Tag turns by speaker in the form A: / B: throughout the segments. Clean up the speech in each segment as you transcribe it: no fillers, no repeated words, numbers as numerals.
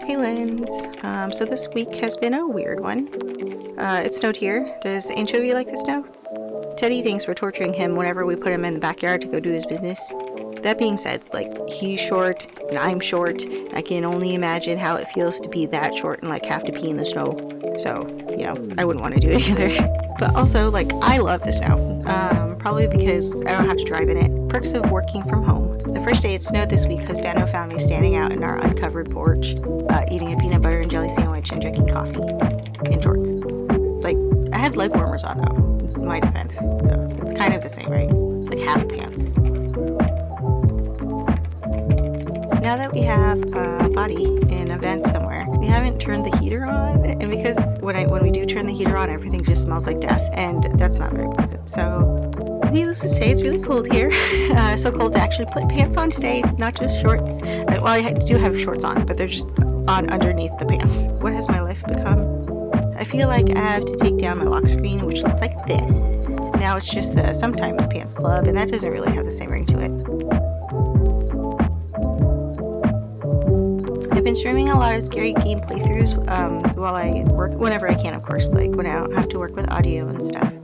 A: Hey Lens, so this week has been a weird one. It snowed here. Does Anchovy like the snow? Teddy thinks we're torturing him whenever we put him in the backyard to go do his business. That being said, he's short and I'm short, and I can only imagine how it feels to be that short and have to pee in the snow. So, I wouldn't want to do it either. But also, I love the snow. Probably because I don't have to drive in it. Perks of working from home. The first day it snowed this week, Husbando found me standing out in our uncovered porch, eating a peanut butter and jelly sandwich and drinking coffee in shorts. I had leg warmers on though, in my defense, so it's kind of the same, right? It's half pants. Now that we have a body in a vent somewhere, we haven't turned the heater on, and because when we do turn the heater on, everything just smells like death, and that's not very pleasant. So, needless to say, it's really cold here. So cold to actually put pants on today, not just shorts. Well, I do have shorts on, but they're just on underneath the pants. What has my life become? I feel like I have to take down my lock screen, which looks like this. Now it's just the Sometimes Pants Club, and that doesn't really have the same ring to it. I've been streaming a lot of scary game playthroughs while I work, whenever I can, of course, when I don't have to work with audio and stuff.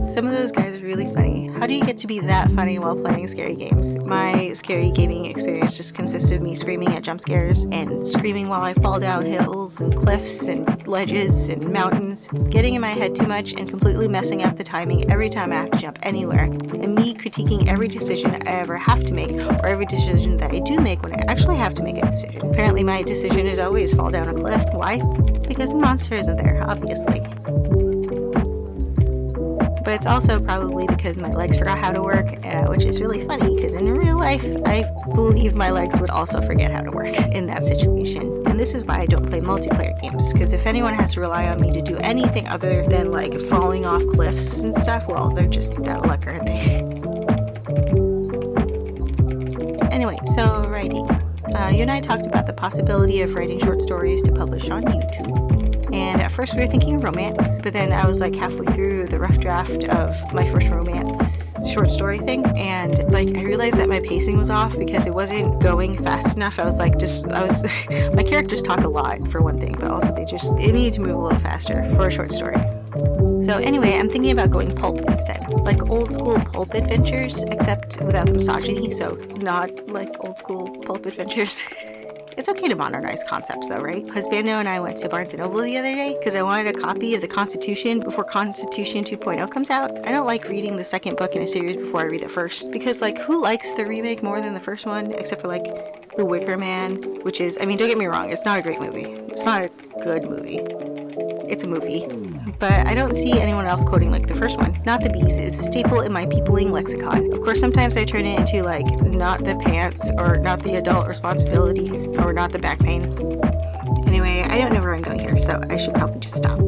A: Some of those guys are really funny. How do you get to be that funny while playing scary games? My scary gaming experience just consists of me screaming at jump scares and screaming while I fall down hills and cliffs and ledges and mountains, getting in my head too much and completely messing up the timing every time I have to jump anywhere, and me critiquing every decision I ever have to make or every decision that I do make when I actually have to make a decision. Apparently my decision is always fall down a cliff. Why? Because the monster isn't there, obviously. But it's also probably because my legs forgot how to work, which is really funny because in real life, I believe my legs would also forget how to work in that situation. And this is why I don't play multiplayer games, because if anyone has to rely on me to do anything other than like falling off cliffs and stuff, well, they're just out of luck, aren't they? Anyway, so writing. You and I talked about the possibility of writing short stories to publish on YouTube. And at first we were thinking romance, but then I was like halfway through the rough draft of my first romance short story thing, and like I realized that my pacing was off because it wasn't going fast enough. My characters talk a lot for one thing, but also it needed to move a little faster for a short story. So anyway, I'm thinking about going pulp instead, like old school pulp adventures, except without the misogyny, so not like old school pulp adventures. It's okay to modernize concepts though, right? Husbando and I went to Barnes & Noble the other day because I wanted a copy of the Constitution before Constitution 2.0 comes out. I don't like reading the second book in a series before I read the first, because like who likes the remake more than the first one, except for like The Wicker Man, which is, I mean, don't get me wrong, it's not a great movie. It's not a good movie. It's a movie. But I don't see anyone else quoting like the first one. Not the bees is a staple in my peopling lexicon. Of course, sometimes I turn it into like not the pants, or not the adult responsibilities, or not the back pain. Anyway, I don't know where I'm going here, so I should probably just stop.